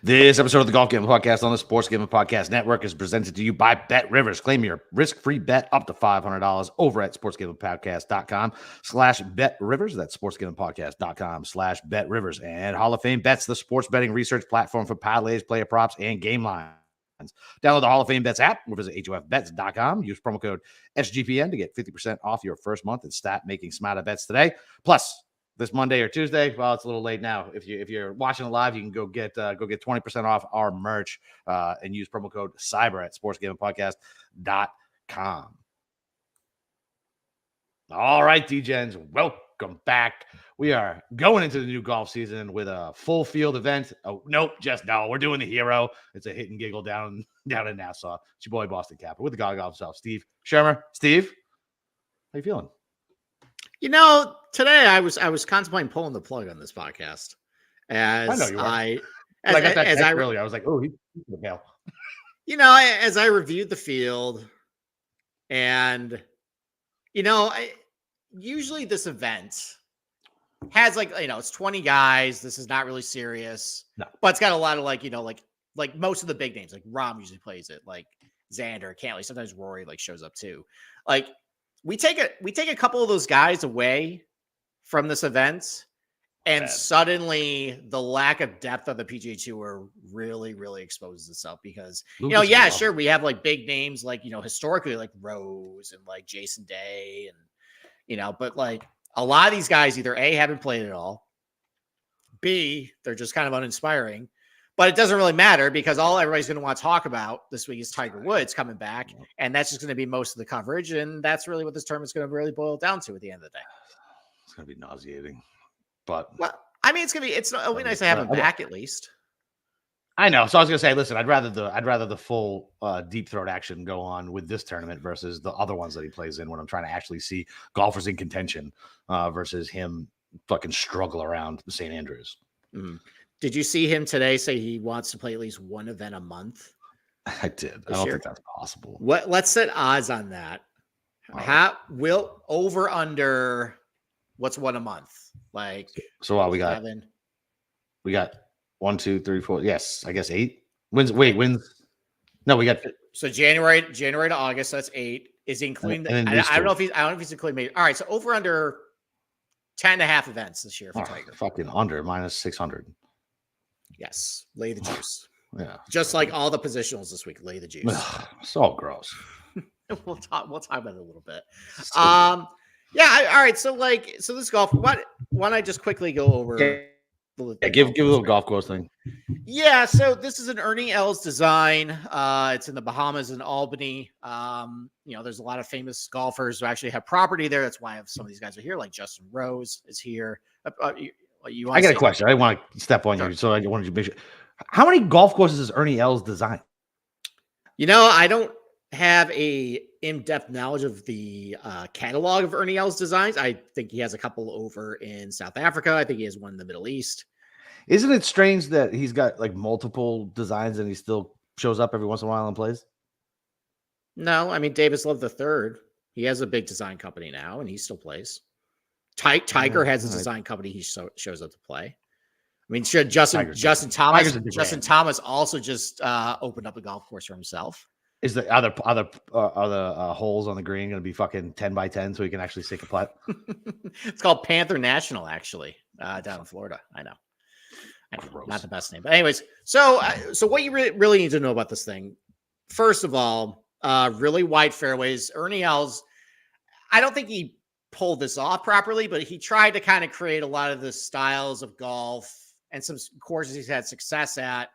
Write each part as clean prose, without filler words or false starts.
This episode of the Golf Gambling Podcast on the Sports Gambling Podcast Network is presented to you by Bet Rivers. Claim your risk-free bet up to $500 over at sportsgamblingpodcast.com/Bet Rivers. That's sportsgamblingpodcast.com/Bet Rivers. And Hall of Fame Bets, the sports betting research platform for parlays, player props, and game lines. Download the Hall of Fame Bets app or visit HOFBets.com. Use promo code SGPN to get 50% off your first month and start making smarter bets today. Plus, this Monday or Tuesday, well, it's a little late now. If you're watching it live, you can go get 20% off our merch and use promo code CYBER at sportsgamingpodcast.com. All right, D-Gens, welcome back. We are going into the new golf season with a full field event. Oh, nope, we're doing the Hero. It's a hit and giggle down in Nassau. It's your boy Boston Capper with the God Golf himself, Steve Shermer. Steve, how you feeling? You know, today I was contemplating pulling the plug on this podcast. As I know you were. I got that text earlier. I was like, oh, he's the hell. You know, as I reviewed the field, and usually this event has it's 20 guys. This is not really serious, but it's got a lot of like most of the big names. Like Rahm usually plays it, like Xander, Cantley. Sometimes Rory shows up too. Like we take a couple of those guys away from this event, and suddenly the lack of depth of the PGA Tour really, really exposes itself because sure, we have like big names like historically like Rose and like Jason Day and but like a lot of these guys either A, haven't played at all, B, they're just kind of uninspiring. But it doesn't really matter because all everybody's going to want to talk about this week is Tiger Woods coming back, and that's just going to be most of the coverage, and that's really what this tournament's going to really boil down to at the end of the day. It's going to be nauseating, but I mean, it'll be nice to have him back at least. I know. So I was going to say, listen, I'd rather the full deep throat action go on with this tournament versus the other ones that he plays in when I'm trying to actually see golfers in contention versus him fucking struggle around St. Andrews. Mm-hmm. Did you see him today say he wants to play at least one event a month? I did. I don't think that's possible. Let's set odds on that. Will over under what's one a month? Like so we got 1, 2, 3, 4. Yes, I guess 8 wins. Wins. No, we got so January to August. So that's 8. Is he including? I don't know if he's including maybe. All right, so over under 10.5 events this year for Tiger. Fucking under -600. Yes, lay the juice. Yeah, just like all the positionals this week, lay the juice. So gross. We'll talk about it a little bit. All right. So this golf. Why don't I just quickly go over? Give a little golf course thing. Yeah, so this is an Ernie Els design. It's in the Bahamas in Albany. There's a lot of famous golfers who actually have property there. That's why some of these guys are here. Like Justin Rose is here. I got a question. I want to step on you, so I wanted to make sure. How many golf courses does Ernie Els design? I don't have a in-depth knowledge of the catalog of Ernie Els designs. I think he has a couple over in South Africa. I think he has one in the Middle East. Isn't it strange that he's got like multiple designs and he still shows up every once in a while and plays? No, I mean Davis Love III. He has a big design company now, and he still plays. Tiger has a design company. He shows up to play. I mean, Justin Thomas also just opened up a golf course for himself. Is the other holes on the green going to be fucking 10 by 10 so he can actually sink a putt? It's called Panther National, actually, down in Florida. I know. Not the best name, but anyways. So what you really need to know about this thing, first of all, really wide fairways. Ernie Els, I don't think he pulled this off properly, but he tried to kind of create a lot of the styles of golf and some courses he's had success at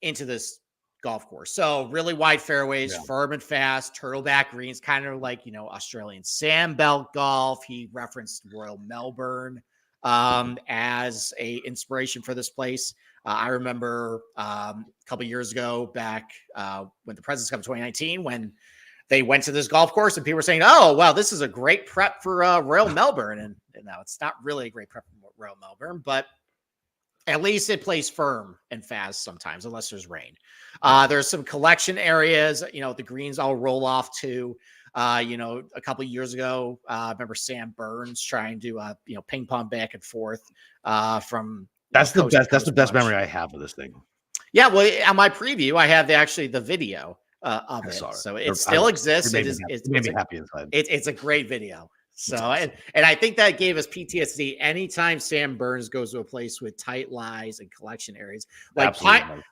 into this golf course. So really wide fairways, firm and fast, turtleback greens, kind of like, Australian sandbelt golf. He referenced Royal Melbourne as a inspiration for this place. I remember a couple years ago back when the Presidents Cup 2019, when they went to this golf course and people were saying, oh, wow, this is a great prep for Royal Melbourne. And now it's not really a great prep for Royal Melbourne, but at least it plays firm and fast sometimes, unless there's rain. There's some collection areas, the greens all roll off to, a couple of years ago, I remember Sam Burns trying to, ping pong back and forth from. That's the best memory I have of this thing. Yeah, well, on my preview, I have the video of it, Sorry. so it still exists. It made me happy inside. It's a great video. So, awesome. and I think that gave us PTSD anytime Sam Burns goes to a place with tight lies and collection areas. Like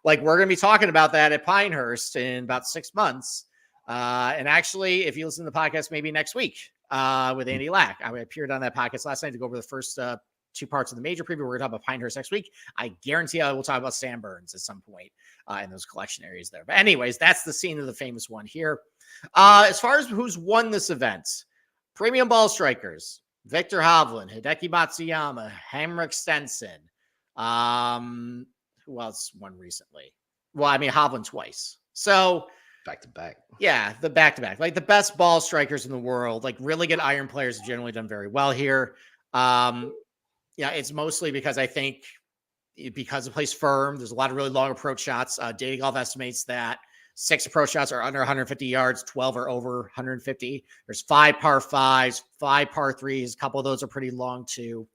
like we're going to be talking about that at Pinehurst in about 6 months. And actually, if you listen to the podcast, maybe next week with Andy Lack, I appeared on that podcast last night to go over the first 2 parts of the major preview. We're going to talk about Pinehurst next week. I guarantee I will talk about Sam Burns at some point in those collection areas there. But anyways, that's the scene of the famous one here. As far as who's won this event, Premium Ball Strikers, Victor Hovland, Hideki Matsuyama, Henrik Stenson. Who else won recently? Well, I mean, Hovland twice. So back to back. Yeah, the back to back. Like the best ball strikers in the world, like really good iron players have generally done very well here. Yeah, it's mostly because I think because the place firm, there's a lot of really long approach shots. Data Golf estimates that 6 approach shots are under 150 yards, 12 are over 150. There's 5 par 5s, 5 par 3s. A couple of those are pretty long too.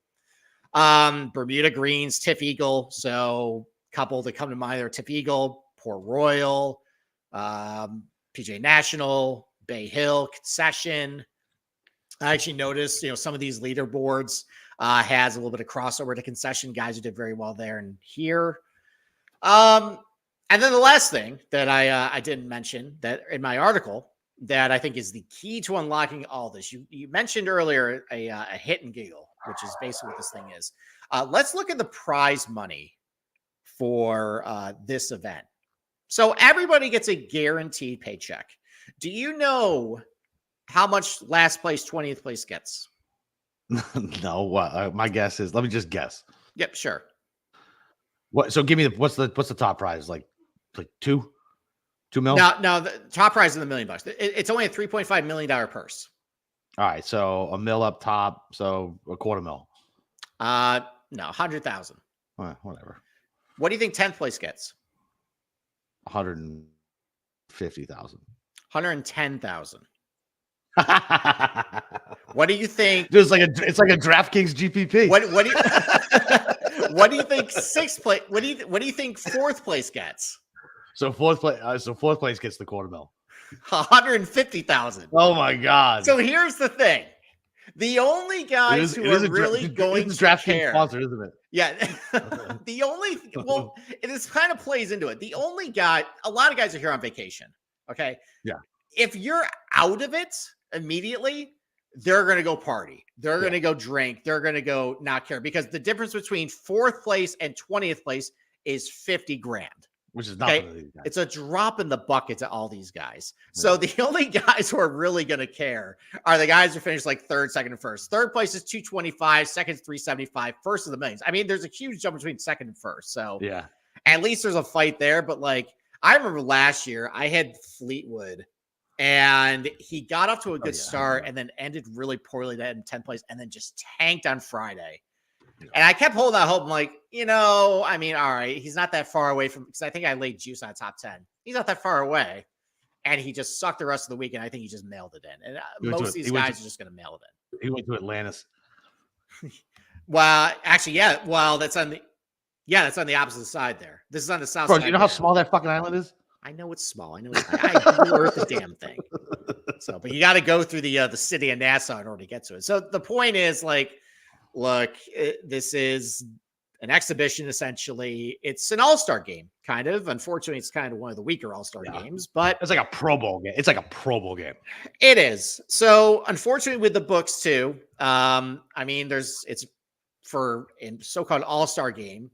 Bermuda Greens, Tiff Eagle. So a couple that come to mind are Tiff Eagle, Port Royal, PGA National, Bay Hill, Concession. I actually noticed, some of these leaderboards has a little bit of crossover to Concession, guys who did very well there and here. And then the last thing that I didn't mention that in my article that I think is the key to unlocking all this. You mentioned earlier a hit and giggle, which is basically what this thing is. Let's look at the prize money for this event. So everybody gets a guaranteed paycheck. Do you know how much last place, 20th place gets? No, my guess is, let me just guess. Yep, sure. What? So give me what's the top prize? Like 2 mil? No, the top prize is $1 million. It's only a $3.5 million purse. All right, so $1 million up top, so $250,000. No, 100,000. Whatever. What do you think 10th place gets? 150,000. 110,000. What do you think? It's like a DraftKings GPP. What do you what do you think 6th place? What do you think 4th place gets? So fourth place gets the $250,000. 150,000. Oh my God! So here's the thing: the only guys who are really going to DraftKings sponsor, isn't it? Yeah. It just kind of plays into it. The only guy, a lot of guys are here on vacation. Okay. Yeah. If you're out of it immediately, they're going to go party. They're going to go drink. They're going to go not care, because the difference between 4th place and 20th place is 50 grand. Which is nothing to these guys. It's a drop in the bucket to all these guys. So the only guys who are really going to care are the guys who finish like 3rd, 2nd, and 1st. 3rd place is 225, 2nd is 375, 1st is the millions. I mean, there's a huge jump between 2nd and 1st. So yeah, at least there's a fight there. But like, I remember last year I had Fleetwood and he got off to a good start and then ended really poorly to end 10th place and then just tanked on Friday. And I kept holding out hope. I'm like, I mean, all right, he's not that far away from, because I think I laid juice on top 10. He's not that far away. And he just sucked the rest of the week. And I think he just mailed it in. And most of these guys are just going to mail it in. He went to Atlantis. Well, actually, yeah. Well, that's on the opposite side there. This is on the south side. Bro, you know how small that fucking island is? I know it's small. I know I Google Earth the damn thing. So, but you got to go through the city of Nassau in order to get to it. So the point is, like, look, this is an exhibition, essentially. It's an all-star game, kind of. Unfortunately, it's kind of one of the weaker all-star games, but it's like a Pro Bowl game. It's like a Pro Bowl game. It is. So, unfortunately, with the books too, I mean, it's for in so-called all-star game,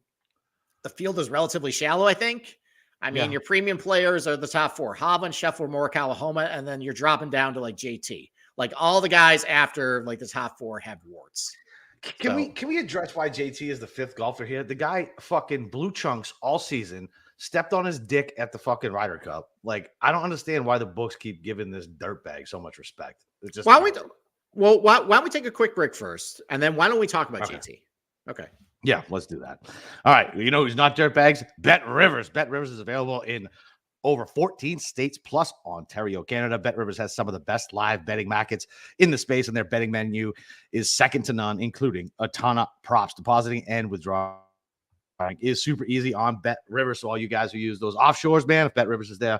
the field is relatively shallow, I think. I mean, your premium players are the top 4: Hovland, Scheffler, Morikawa, Homa, and then you're dropping down to like JT. Like all the guys after like the top 4 have warts. Can we address why JT is the 5th golfer here? The guy fucking blue chunks all season, stepped on his dick at the fucking Ryder Cup. Like, I don't understand why the books keep giving this dirtbag so much respect. It's just why don't we take a quick break first, and then why don't we talk about JT? Okay. Yeah, let's do that. All right. You know who's not dirtbags? Bet Rivers. Bet Rivers is available in over 14 states plus Ontario, Canada. Bet Rivers has some of the best live betting markets in the space, and their betting menu is second to none, including a ton of props, depositing and withdrawing is super easy on Bet Rivers. So all you guys who use those offshores, man, if Bet Rivers is there,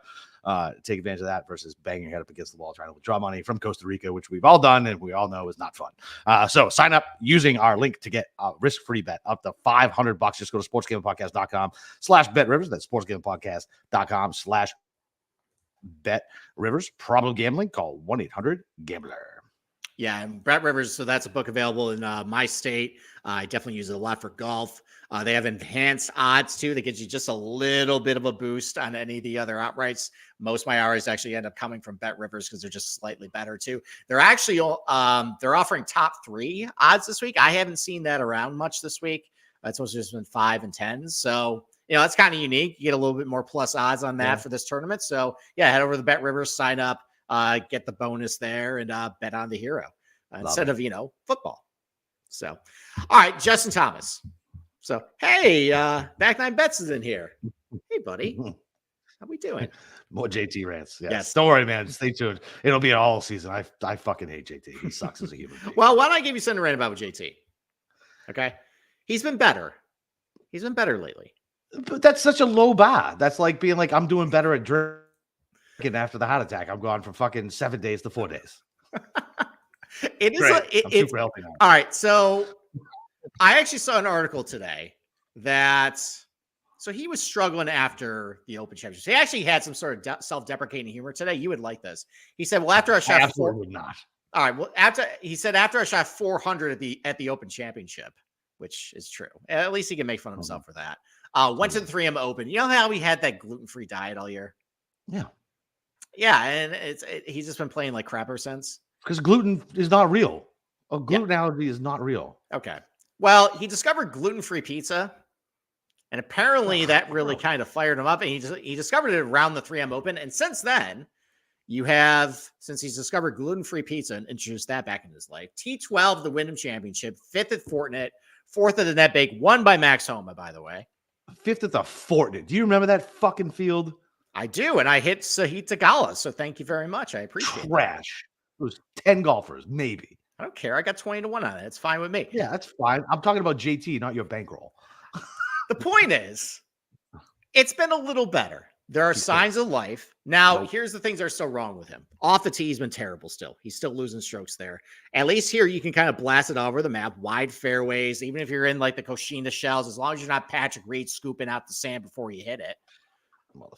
take advantage of that versus banging your head up against the wall trying to withdraw money from Costa Rica, which we've all done and we all know is not fun. So sign up using our link to get a risk-free bet up to $500. Just go to sportsgamblingpodcast.com/BetRivers. That's sportsgamblingpodcast.com/BetRivers. Problem gambling, call 1-800-GAMBLER. Yeah, and Bet Rivers. So that's a book available in my state. I definitely use it a lot for golf. They have enhanced odds too that gives you just a little bit of a boost on any of the other outrights. Most of my hours actually end up coming from Bet Rivers because they're just slightly better too. They're actually they're offering top 3 odds this week. I haven't seen that around much this week. It's mostly just been 5 and 10. So that's kind of unique. You get a little bit more plus odds on that for this tournament. So head over to Bet Rivers, sign up. Get the bonus there and bet on the hero instead of, football. So, all right, Justin Thomas. So, hey, Back Nine Bets is in here. Hey, buddy. How we doing? More JT rants. Yes. Don't worry, man. Stay tuned. It'll be all season. I fucking hate JT. He sucks as a human being. Well, why don't I give you something to rant about with JT? Okay. He's been better. He's been better lately. But that's such a low bar. That's like being like, I'm doing better at drinking after the heart attack. I'm gone from fucking 7 days to 4 days. It is I'm super healthy now. All right. So I actually saw an article today that he was struggling after the Open Championship. He actually had some sort of self-deprecating humor today. You would like this. He said, well, after I shot absolutely not. All right. Well, after I shot 400 at the Open Championship, which is true. At least he can make fun of himself for that. Went to the 3M Open. You know how he had that gluten-free diet all year? Yeah. Yeah, and he's just been playing like crap ever since. Because gluten is not real. A gluten allergy is not real. Okay. Well, he discovered gluten-free pizza, and apparently that really kind of fired him up. And he discovered it around the 3M Open, and since then, since he's discovered gluten-free pizza and introduced that back in his life, T12 the Wyndham Championship, 5th at Fortinet, 4th at the NetBank, won by Max Homa, by the way. 5th at the Fortinet. Do you remember that fucking field? I do, and I hit Sahith Tagala, so thank you very much. I appreciate it. Trash. It was 10 golfers, maybe. I don't care. I got 20-1 on it. It's fine with me. Yeah, that's fine. I'm talking about JT, not your bankroll. The point is, it's been a little better. There are signs of life. Now, here's the things that are still wrong with him. Off the tee, he's been terrible still. He's still losing strokes there. At least here, you can kind of blast it all over the map. Wide fairways, even if you're in like the Koshina shells, as long as you're not Patrick Reed scooping out the sand before you hit it.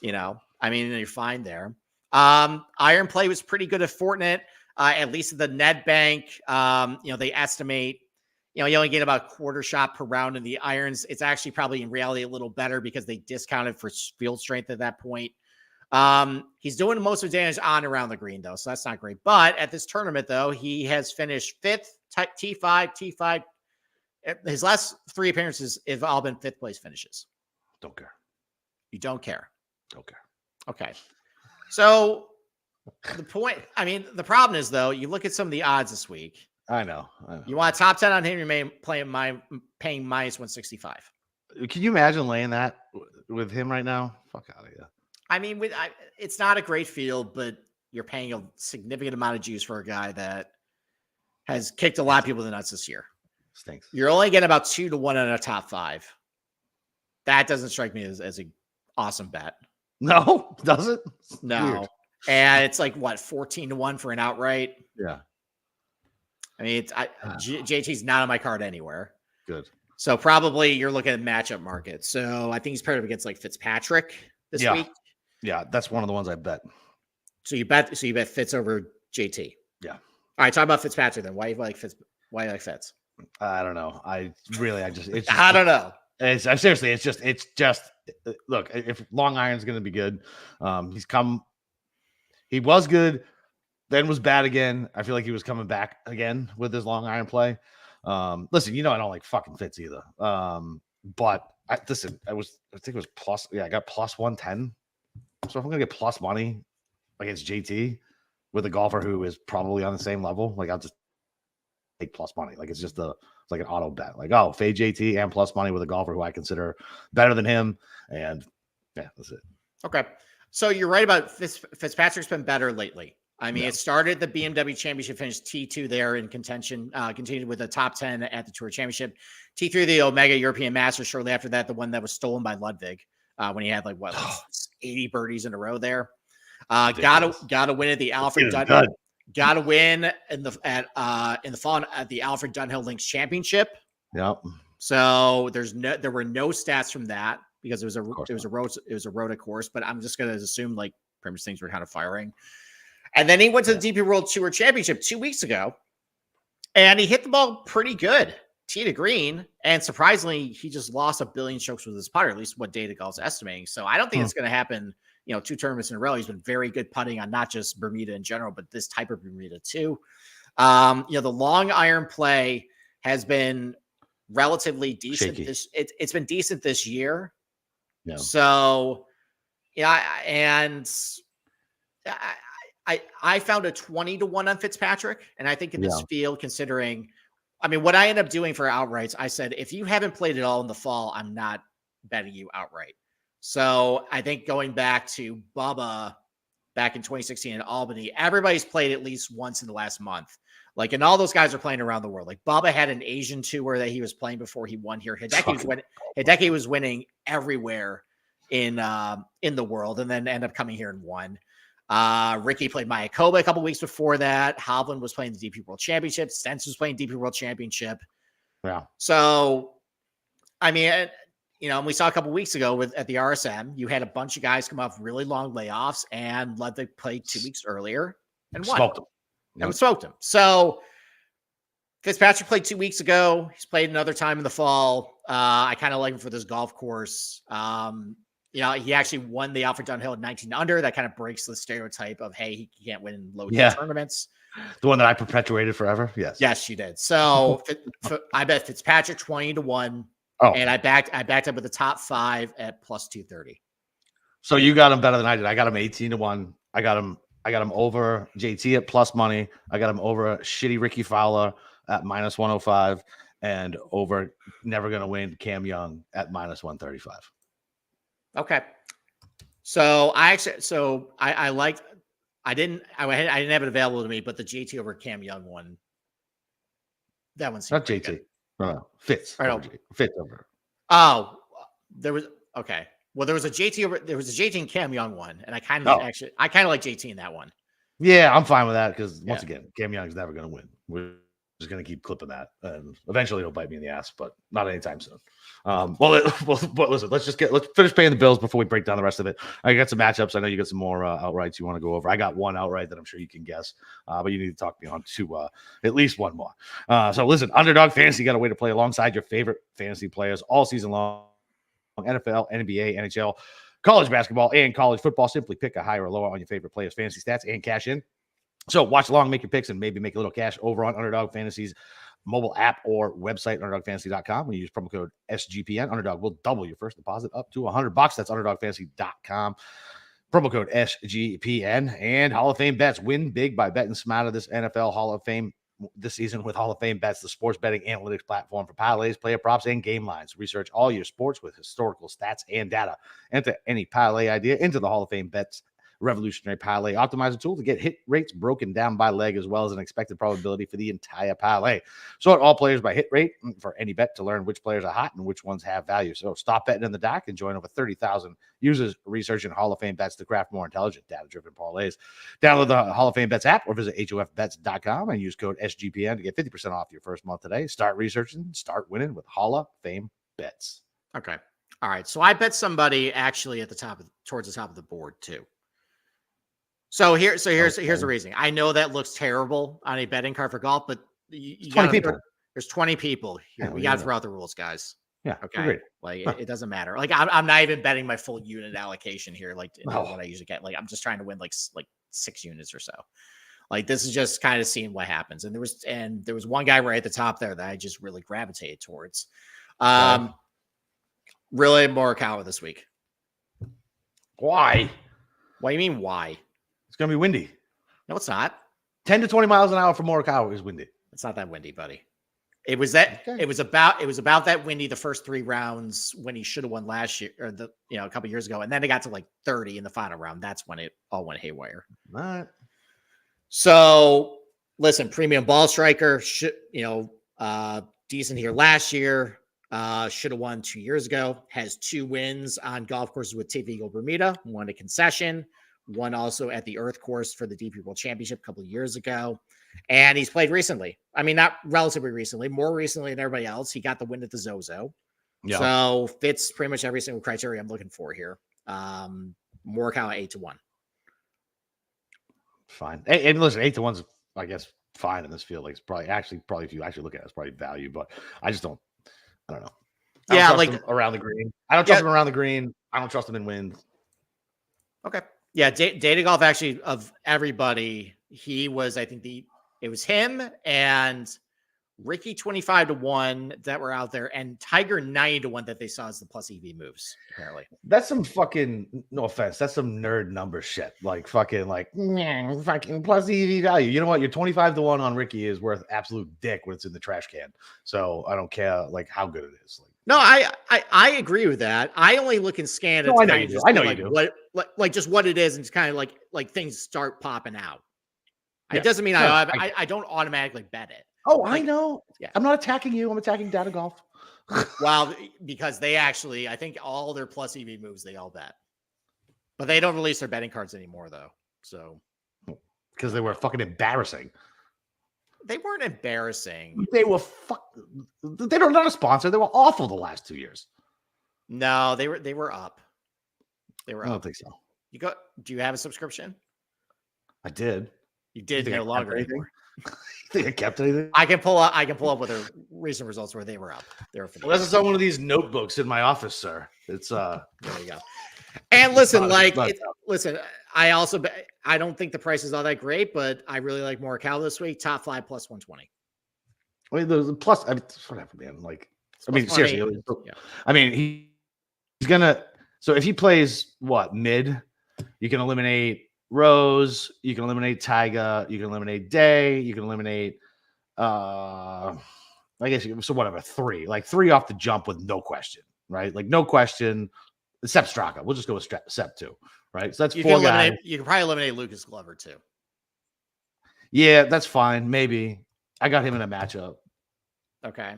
You're fine there. Iron play was pretty good at Fortinet, at least at the NetBank. They estimate, you only get about a quarter shot per round in the irons. It's actually probably in reality a little better because they discounted for field strength at that point. He's doing most of the damage on around the green though, so that's not great. But at this tournament though, he has finished 5th, T5. His last 3 appearances have all been 5th place finishes. Don't care. You don't care. Don't care. Okay. So the problem is though, you look at some of the odds this week. I know. You want a top 10 on him, you're paying minus 165. Can you imagine laying that with him right now? Fuck out of here. I mean, it's not a great field, but you're paying a significant amount of juice for a guy that has kicked a lot of people in the nuts this year. Stinks. You're only getting about 2-1 on a top 5. That doesn't strike me as an awesome bet. No, does it? No. Weird. And it's like what, 14-1 for an outright? Yeah. I mean, JT's not on my card anywhere. Good. So probably you're looking at matchup market. So I think he's paired up against like Fitzpatrick this week. Yeah, that's one of the ones I bet. So you bet Fitz over JT. Yeah. All right, talk about Fitzpatrick then. Why do you like Fitz? Why do you like Fitz? I don't know. I don't know. Seriously, it's just look, if long iron's going to be good, he was good, then was bad again. I feel like he was coming back again with his long iron play. Listen, I don't like fucking Fitz either. But I think it was plus. Yeah, I got plus 110. So if I'm gonna get plus money against JT with a golfer who is probably on the same level, like I'll just take plus money. Like it's like an auto bet. Like, oh, fade JT and plus money with a golfer who I consider better than him. And yeah, that's it. Okay. So you're right about Fitzpatrick's been better lately. I mean, It started the BMW Championship, finished T2 there in contention, continued with a top 10 at the Tour Championship. T3 the Omega European Masters. Shortly after that, the one that was stolen by Ludwig when he had like 80 birdies in a row there. Gotta win at the Alfred Dunhill. Got to win in the fall at the Alfred Dunhill Links Championship. Yep. So there were no stats from that because it was a Rota course. But I'm just gonna assume like pretty much things were kind of firing. And then he went to the DP World Tour Championship 2 weeks ago, and he hit the ball pretty good, tee to green. And surprisingly, he just lost 1 billion strokes with his putter, at least what Data Golf's estimating. So I don't think it's going to happen. 2 tournaments in a row. He's been very good putting on not just Bermuda in general, but this type of Bermuda too. The long iron play has been relatively decent. It's been decent this year. Yeah. So, I found a 20-1 on Fitzpatrick, and I think in this field, considering, what I end up doing for outrights, I said if you haven't played at all in the fall, I'm not betting you outright. So I think going back to Bubba back in 2016 in Albany, everybody's played at least once in the last month. And all those guys are playing around the world. Like Bubba had an Asian tour that he was playing before he won here. Hideki was winning everywhere in the world, and then ended up coming here and won. Ricky played Mayakoba a couple weeks before that. Hovland was playing the DP World Championship. Stentz was playing DP World Championship. Yeah. So, and we saw a couple weeks ago at the RSM, you had a bunch of guys come off really long layoffs and Ludwig played 2 weeks earlier and won. Smoked him. And smoked him. So Fitzpatrick played 2 weeks ago. He's played another time in the fall. I kind of like him for this golf course. He actually won the Alfred Dunhill at 19 under. That kind of breaks the stereotype of, hey, he can't win low tournaments. The one that I perpetuated forever. Yes. Yes, you did. So I bet Fitzpatrick 20-1. Oh. And I backed up with the top 5 at plus 230. So you got him better than I did. I got him 18-1. I got him over JT at plus money. I got him over shitty Ricky Fowler at minus 105 and over never gonna win Cam Young at minus 135. Okay. So I didn't have it available to me, but the JT over Cam Young one. That one's not JT. Good. No. Fitz. Fitz over. Oh, there was okay. Well, there was a JT and Cam Young one, and I kind of like JT in that one. Yeah, I'm fine with that because once again, Cam Young's never going to win. We're just going to keep clipping that, and eventually it'll bite me in the ass, but not anytime soon. Listen, let's finish paying the bills before we break down the rest of it. I got some matchups. I know you got some more outrights you want to go over. I got one outright that I'm sure you can guess, but you need to talk me on to at least one more. So listen, Underdog Fantasy got a way to play alongside your favorite fantasy players all season long. NFL, NBA, NHL, college basketball, and college football. Simply pick a higher or lower on your favorite players' fantasy stats and cash in. So watch along, make your picks, and maybe make a little cash over on Underdog Fantasy's mobile app or website, underdogfantasy.com. When you use promo code SGPN, Underdog will double your first deposit up to $100. That's underdogfantasy.com. Promo code SGPN. And Hall of Fame bets. Win big by betting smarter this NFL Hall of Fame this season with Hall of Fame bets, the sports betting analytics platform for parlays, player props, and game lines. Research all your sports with historical stats and data. Enter any parlay idea into the Hall of Fame bets revolutionary parlay optimizer tool to get hit rates broken down by leg as well as an expected probability for the entire parlay. Sort all players by hit rate for any bet to learn which players are hot and which ones have value. So stop betting in the dark and join over 30,000 users researching Hall of Fame bets to craft more intelligent data-driven parlays. Download the Hall of Fame bets app or visit hofbets.com and use code SGPN to get 50% off your first month today. Start researching, start winning with Hall of Fame bets. Okay. All right. So I bet somebody actually towards the top of the board too. So here's the reason. I know that looks terrible on a betting card for golf, but you 20 people. There's 20 people here. Yeah, we got to throw out the rules, guys. Yeah. Okay. Agreed. It doesn't matter. Like I'm not even betting my full unit allocation here. Like what I usually get. Like I'm just trying to win like 6 units or so. Like this is just kind of seeing what happens. And there was one guy right at the top there that I just really gravitated towards. Really Morikawa this week. Why? What do you mean why? It's going to be windy. No, it's not. 10 to 20 miles an hour for Morikawa is windy. It's not that windy, buddy. It was about that windy the first 3 rounds when he should have won last year or a couple years ago. And then it got to like 30 in the final round. That's when it all went haywire. All right. So listen, premium ball striker, decent here last year. Should have won 2 years ago. Has 2 wins on golf courses with Tiffany Bermuda. Won a concession. Won also at the Earth Course for the DP World Championship a couple of years ago. And he's played recently. I mean, not relatively recently, more recently than everybody else. He got the win at the Zozo. Yeah. So fits pretty much every single criteria I'm looking for here. Morikawa 8-1. Fine. And listen, 8-1's, I guess, fine in this field. Like, it's probably if you actually look at it, it's probably value, but I don't know. I don't trust him around the green. I don't trust him around the green. I don't trust him in wins. Okay. Yeah. Data Golf, actually, of everybody, he was, I think it was him and Ricky 25-1 that were out there, and Tiger 90-1 that they saw as the plus EV moves. Apparently, that's some fucking, no offense, that's some nerd number shit. Like fucking plus EV value. You know what? Your 25-1 on Ricky is worth absolute dick when it's in the trash can. So I don't care like how good it is. Like, no, I agree with that. I only look and scan it. No, I know you do. I know you do. Like just what it is, and it's kind of like things start popping out. Yeah. It doesn't mean I don't automatically bet it. Oh, I know. Yeah. I'm not attacking you. I'm attacking Data Golf. Well, because they actually, I think all their plus EV moves, they all bet. But they don't release their betting cards anymore, though. So, because they were fucking embarrassing. They weren't embarrassing. They were they were not a sponsor. They were awful the last 2 years. No, they were up. They were up. I don't think so. Do you have a subscription? I did. You did no longer anymore. Think I kept anything? I can pull up with their recent results where they were up. They were. Well, that's on one of these notebooks in my office, sir. It's there you go. And listen, listen. I don't think the price is all that great, but I really like Morikawa this week. Top 5 plus 120. I mean, the plus. I mean, whatever, man. Like, I mean, seriously. Yeah. I mean, he's gonna. So if he plays mid, you can eliminate Rose, you can eliminate Tyga, you can eliminate Day, you can eliminate I guess so whatever, 3 off the jump with no question, right? Like no question, except Straka. We'll just go with Sep too, right? So that's 4 guys. You can probably eliminate Lucas Glover too. Yeah, that's fine. Maybe I got him in a matchup. Okay.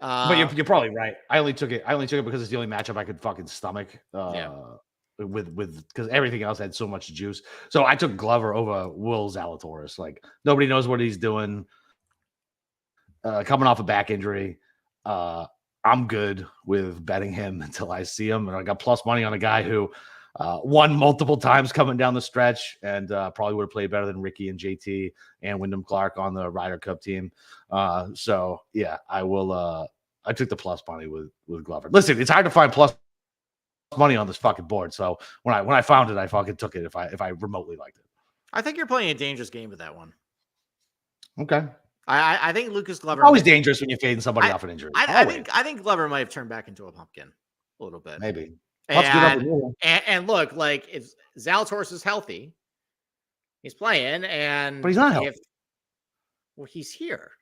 But you're probably right. I only took it because it's the only matchup I could fucking stomach. With because everything else had so much juice. So I took Glover over Will Zalatoris. Like nobody knows what he's doing. Coming off a back injury. I'm good with betting him until I see him. And I got plus money on a guy who won multiple times coming down the stretch and probably would have played better than Ricky and JT and Wyndham Clark on the Ryder Cup team. So yeah, I will I took the plus money with Glover. Listen, it's hard to find plus money on this fucking board. So when I found it, I fucking took it if I remotely liked it. I think you're playing a dangerous game with that one. Okay. I think Lucas Glover always dangerous when you're fading somebody off an injury. I think Glover might have turned back into a pumpkin a little bit. Maybe. And look, like if Zalatoris is healthy, he's playing, but he's not healthy. Well, he's here.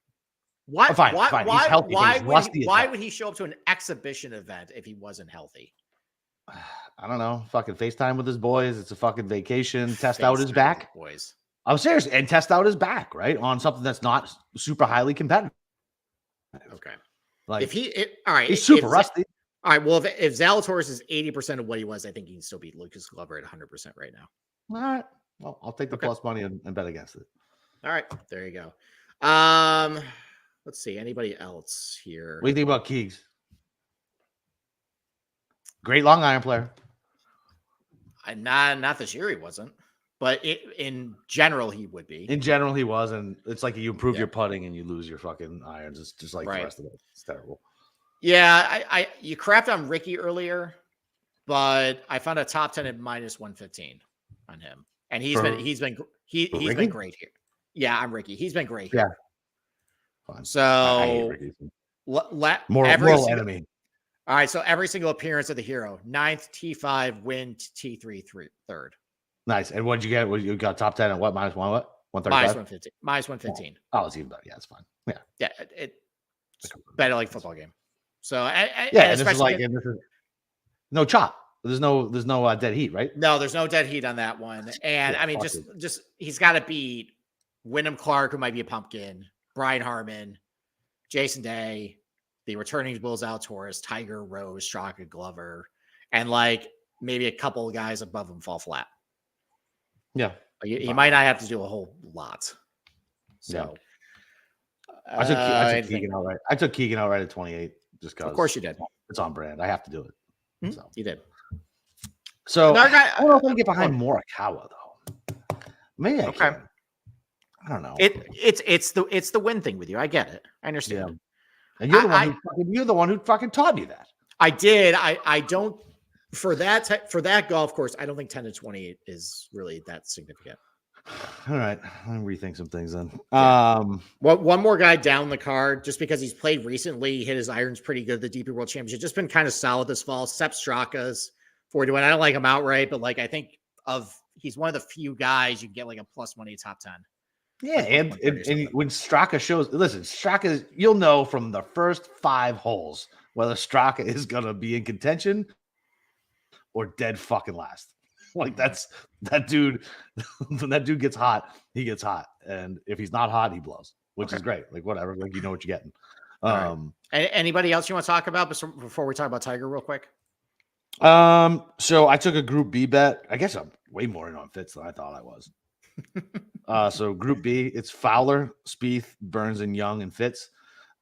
Why? Fine. He's healthy. Why would he show up to an exhibition event if he wasn't healthy? I don't know. Fucking FaceTime with his boys. It's a fucking vacation. Test out his back. Boys. I'm serious. And test out his back, right? On something that's not super highly competitive. Okay. Like all right. He's super rusty. All right. Well, if Zalatoris is 80% of what he was, I think he can still beat Lucas Glover at 100% right now. All right. Well, I'll take the plus money and bet against it. All right. There you go. Let's see. Anybody else here? What do you think about Keegs? Great long iron player. Not this year he wasn't, but in general he would be. In general he was, and it's like you improve your putting and you lose your fucking irons. It's just like the rest of it. It's terrible. Yeah, you crapped on Ricky earlier, but I found a top 10 at minus 115 on him, and he's been great here. Yeah, I'm Ricky. He's been great here. Yeah. Fine. So I hate Ricky. moral enemy. All right, so every single appearance of the hero, 9th T5, win T3 third. Nice. And what'd you get? You got top 10 at what? Minus one, what? 135? Minus 115. Oh, it's even better. Yeah, it's fine. Yeah. Yeah, it's better like football game. So, and this is no chop. There's no dead heat, right? No, there's no dead heat on that one. And I mean, just he's got to beat Wyndham Clark, who might be a pumpkin, Brian Harman, Jason Day, the returning Will Zalatoris, Tiger, Rose, Straka, Glover, and like maybe a couple of guys above him fall flat. Yeah. You might not have to do a whole lot. So I took Keegan outright. I took Keegan outright at 28 just because. Of course you did. It's on brand. I have to do it. Mm-hmm. So you did. So I don't know if I can get behind Morikawa though. Maybe I can. I don't know. It's the win thing with you. I get it. I understand. Yeah. And you're the one who fucking taught me that. I did. I don't for that golf course. I don't think 10 to 28 is really that significant. All right, I'll rethink some things then. One more guy down the card, just because he's played recently, he hit his irons pretty good. The DP World Championship just been kind of solid this fall. Sepp Straka's 41. I don't like him outright, but like I think he's one of the few guys you can get like a plus money top 10. Yeah, and when Straka shows, listen, Straka, you'll know from the first 5 holes whether Straka is gonna be in contention or dead fucking last. Like that dude, when that dude gets hot, he gets hot. And if he's not hot, he blows, which is great. Like whatever, like you know what you're getting. Right. Anybody else you want to talk about before we talk about Tiger real quick? So I took a Group B bet. I guess I'm way more in on Fitz than I thought I was. So Group B, it's Fowler, Spieth, Burns, and Young and Fitz.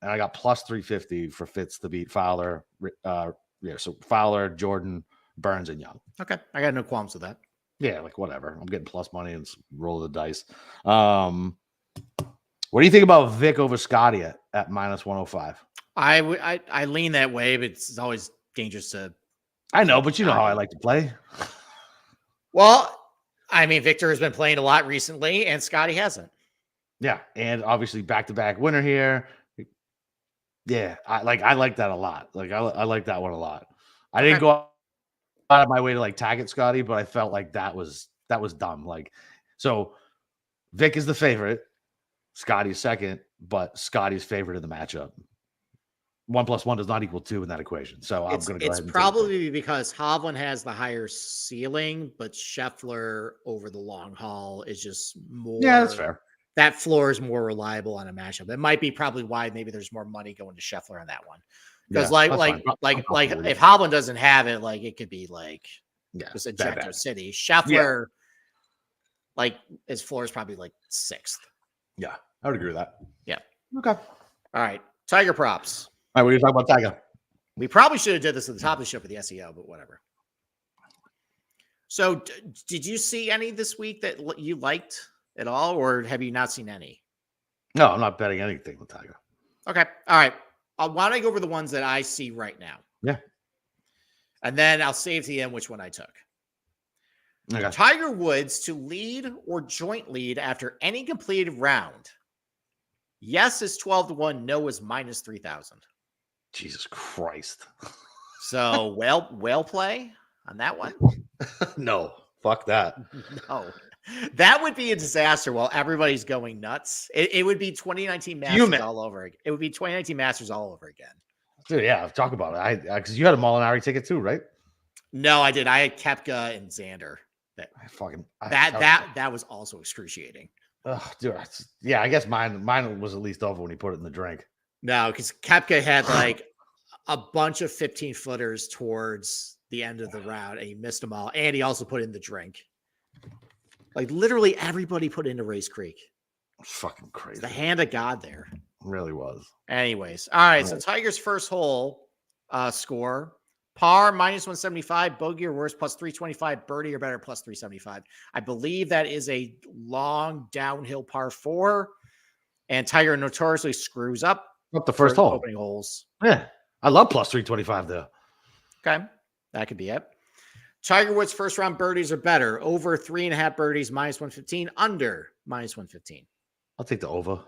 And I got plus 350 for Fitz to beat Fowler. So Fowler, Jordan, Burns, and Young. Okay. I got no qualms with that. Yeah, like whatever. I'm getting plus money and roll the dice. What do you think about Vic over Scotty at minus 105? I lean that way, but it's always dangerous to. I know, but you know how I like to play. Well, I mean, Victor has been playing a lot recently, and Scotty hasn't. Yeah, and obviously back-to-back winner here. Yeah, I like that a lot. Like I like that one a lot. I didn't go out of my way to like tag it Scotty, but I felt like that was dumb. Like, so Vic is the favorite, Scotty's second, but Scotty's favorite in the matchup. 1 + 1 does not equal 2 in that equation. So I'm going to go ahead. It's probably because Hovland has the higher ceiling, but Scheffler over the long haul is just more. Yeah, that's fair. That floor is more reliable on a matchup. It might be probably why maybe there's more money going to Scheffler on that one. Because if Hovland doesn't have it, like it could be like just Ejecto City. Scheffler, like his floor is probably like 6th. Yeah, I would agree with that. Yeah. Okay. All right. Tiger props. All right, what are you talking about Tiger? We probably should have did this at the top of the show for the SEO, but whatever. So did you see any this week that you liked at all, or have you not seen any? No, I'm not betting anything with Tiger. Okay. All right. Why don't I go over the ones that I see right now? Yeah. And then I'll save to the end which one I took. Okay. Tiger Woods to lead or joint lead after any completed round. Yes is 12-1. No is minus 3,000. Jesus Christ. So whale play on that one? No. Fuck that. No. That would be a disaster while everybody's going nuts. It would be 2019 Masters all over again. It would be 2019 Masters all over again. Dude, yeah, talk about it. Because you had a Molinari ticket too, right? No, I did. I had Koepka and Xander. That was also excruciating. Oh, dude, yeah, I guess mine was at least over when he put it in the drink. No, because Koepka had like a bunch of 15-footers towards the end of the round, and he missed them all. And he also put in the drink. Like literally everybody put into Race Creek. Fucking crazy. It's the hand of God there. It really was. Anyways, all right. So Tiger's first hole score: par minus 175, bogey or worse plus 325, birdie or better plus 375. I believe that is a long downhill par 4, and Tiger notoriously screws up the first hole opening holes. Yeah, I love plus 325 though. Okay, that could be it. Tiger Woods first round birdies are better. Over 3.5 birdies, minus 115. Under, minus 115. I'll take the over.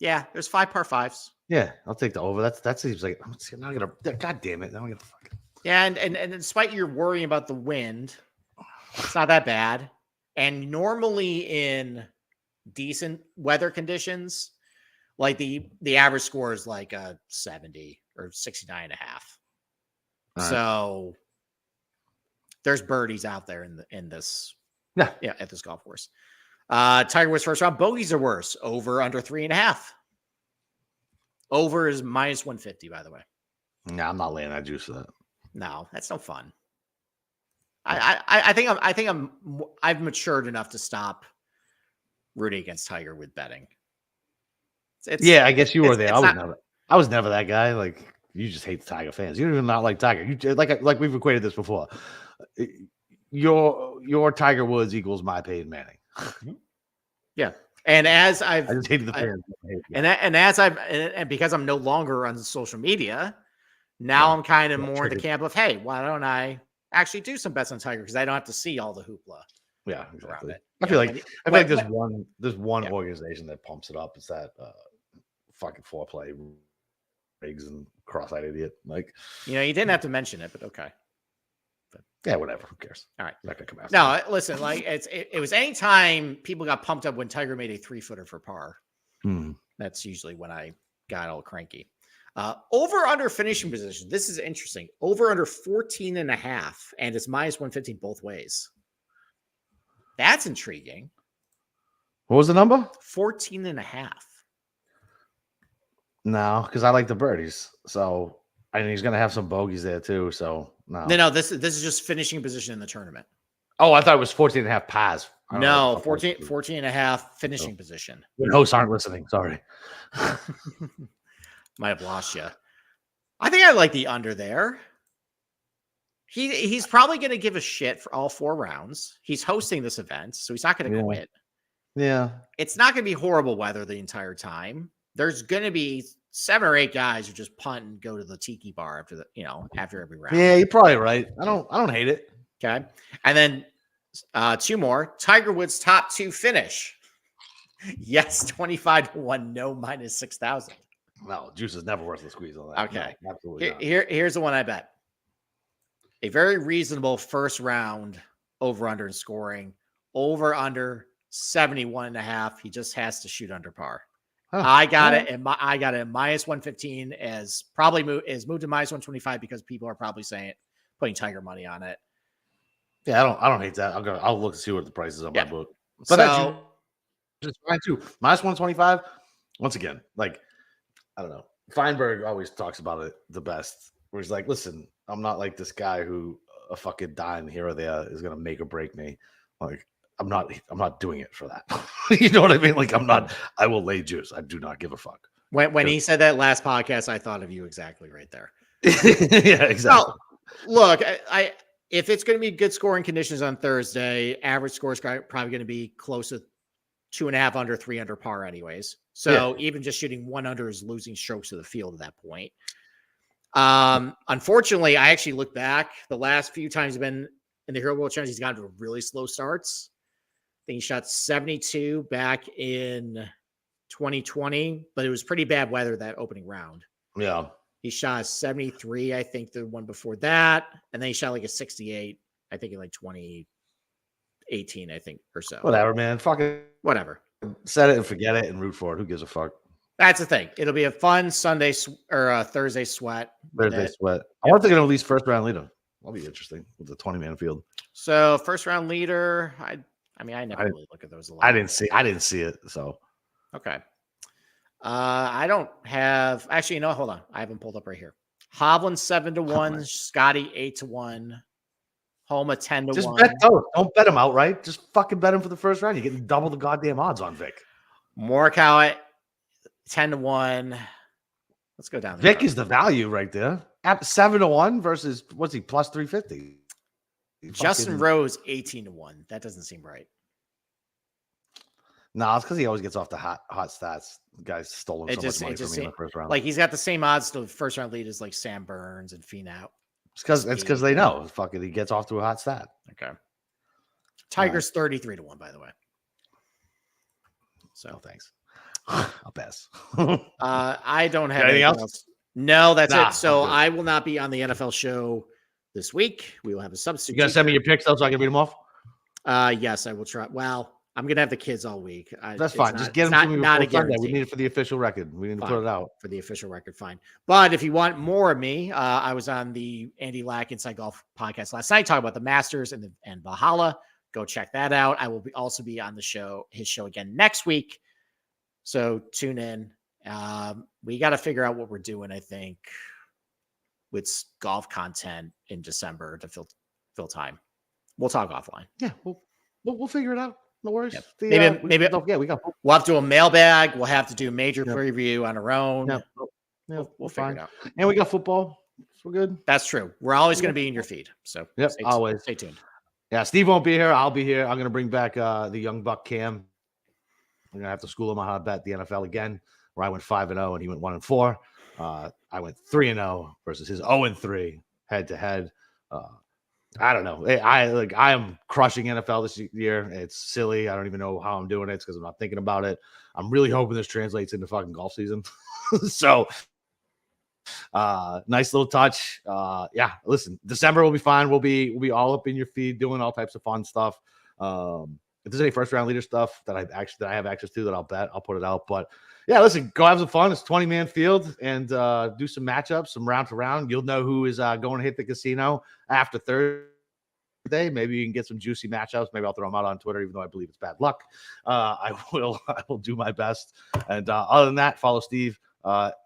Yeah, there's 5 par 5s. Yeah, I'll take the over. That seems like I'm not gonna. God damn it! Now I'm gonna fucking. Yeah, and despite your worrying about the wind, it's not that bad. And normally in decent weather conditions, like the average score is like a 70 or 69.5. Right. So there's birdies out there in this. Yeah, at this golf course. Tiger Woods first round bogeys are worse. Over under 3.5. Over is minus 150, by the way. Nah, I'm not laying that juice for that. No, that's no fun. I think I've matured enough to stop rooting against Tiger with betting. Yeah, I guess you were there. It's I was never that guy. Like, you just hate the Tiger fans. You don't even not like Tiger. You like we've equated this before. Your Tiger Woods equals my Peyton Manning. Yeah, and as I just hated the fans. and because I'm no longer on social media, now I'm kind of more in the camp of, hey, why don't I actually do some bets on Tiger, because I don't have to see all the hoopla. Yeah, exactly. It. I feel like there's one organization that pumps it up. It's that fucking foreplay rigs and cross-eyed idiot. Like, you didn't have to mention it, but okay. Yeah, whatever. Who cares? All right. Not gonna come out. No, listen, like it was any time people got pumped up when Tiger made a 3-footer for par. That's usually when I got all cranky. Over under finishing position. This is interesting. Over under 14.5, and it's minus 115 both ways. That's intriguing. What was the number? 14.5. No, because I like the birdies. So he's gonna have some bogeys there too. So no. This is just finishing position in the tournament. Oh, I thought it was 14.5 pas. No, 14.5 finishing position. The hosts aren't listening. Sorry. Might have lost you. I think I like the under there. He's probably going to give a shit for all 4 rounds. He's hosting this event, so he's not going to quit. Yeah. It's not going to be horrible weather the entire time. There's going to be 7 or 8 guys who just punt and go to the tiki bar after every round. Yeah, you're probably right. I don't hate it. Okay. And then 2 more. Tiger Woods top 2 finish. Yes, 25-1, no, minus 6,000. No, juice is never worth the squeeze on that. Okay. No, absolutely not. Here's the one I bet. A very reasonable first round over under in scoring. Over under 71.5. He just has to shoot under par. Huh. I got it minus 115 as probably moved to minus 125 because people are probably putting Tiger money on it. Yeah, I don't hate that. I'll look to see what the price is on my book. But so, just fine too. Minus 125. Once again, like, I don't know. Feinberg always talks about it the best, where he's like, listen, I'm not like this guy who a fucking dime here or there is gonna make or break me. Like, I'm not doing it for that. You know what I mean? Like, I will lay juice. I do not give a fuck. When he said that last podcast, I thought of you exactly right there. Yeah, exactly. Well, look, if it's going to be good scoring conditions on Thursday, average score is probably going to be close to 2.5 under, 3 under par anyways. So even just shooting 1 under is losing strokes to the field at that point. Unfortunately, I actually look back the last few times he's been in the Hero World Challenge, he's gotten to really slow starts. I think he shot 72 back in 2020, but it was pretty bad weather that opening round. Yeah. He shot 73, I think, the one before that. And then he shot like a 68, I think, in like 2018, I think, or so. Whatever, man. Fucking whatever. Set it and forget it and root for it. Who gives a fuck? That's the thing. It'll be a fun Sunday or a Thursday sweat. Thursday sweat. I wonder if they're going to release first round leader. That'll be interesting with the 20-man field. So first round leader, I never really look at those a lot. I didn't see it. So okay. I don't have actually. No, hold on. I haven't pulled up right here. Hovland 7-1, Scotty 8-1, Homa 10-1. Just bet those. Don't bet them outright. Just fucking bet them for the first round. You're getting double the goddamn odds on Vic. Morikawa 10-1. Let's go down. Vic is the value right there. At 7-1 versus what's he plus 350? Justin Rose 18-1. That doesn't seem right. No, it's because he always gets off the hot stats. The guy's stolen so much money from me in the first round. Like he's got the same odds to the first round lead as like Sam Burns and Finau. It's because they know fucking he gets off to a hot stat. Okay. Tiger's 33-1, by the way. So thanks. I'll pass. I don't have anything else. No, that's it. So I will not be on the NFL show this week. We will have a substitute. You gotta send me your picks though, so I can read them off. Yes, I will try. Well, I'm gonna have the kids all week. That's fine. Just get them to me before Sunday. We need it for the official record. We need to put it out for the official record. Fine. But if you want more of me, I was on the Andy Lack Inside Golf podcast last night, talking about the Masters and Valhalla. Go check that out. I will also be on his show again next week. So tune in. We got to figure out what we're doing. I think with golf content in December to fill time. We'll talk offline. Yeah, we'll figure it out. No worries. Yep. Maybe we'll have to do a mailbag. We'll have to do a major preview on our own. We'll figure it out. And we got football. So we're good. That's true. We're always going to be in your feed. So always stay tuned. Yeah, Steve won't be here. I'll be here. I'm going to bring back the young buck Cam. I'm going to have to school him on how to bet the NFL again, where I went 5-0 and he went 1-4. I went 3-0 versus his 0-3 head to head. I don't know. I am crushing NFL this year. It's silly. I don't even know how I'm doing it because I'm not thinking about it. I'm really hoping this translates into fucking golf season. So nice little touch. Yeah, listen, December will be fine. We'll be all up in your feed doing all types of fun stuff. If there's any first round leader stuff that I have access to that I'll bet, I'll put it out. But yeah, listen, go have some fun. It's 20-man field and do some matchups, some round to round. You'll know who is going to hit the casino after Thursday. Maybe you can get some juicy matchups. Maybe I'll throw them out on Twitter, even though I believe it's bad luck. I will do my best. And other than that, follow Steve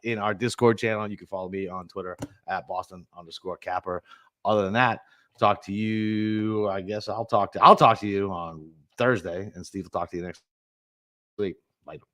in our Discord channel. You can follow me on Twitter at Boston_Capper. Other than that, talk to you. I guess I'll talk to you on Thursday, and Steve will talk to you next week. Later.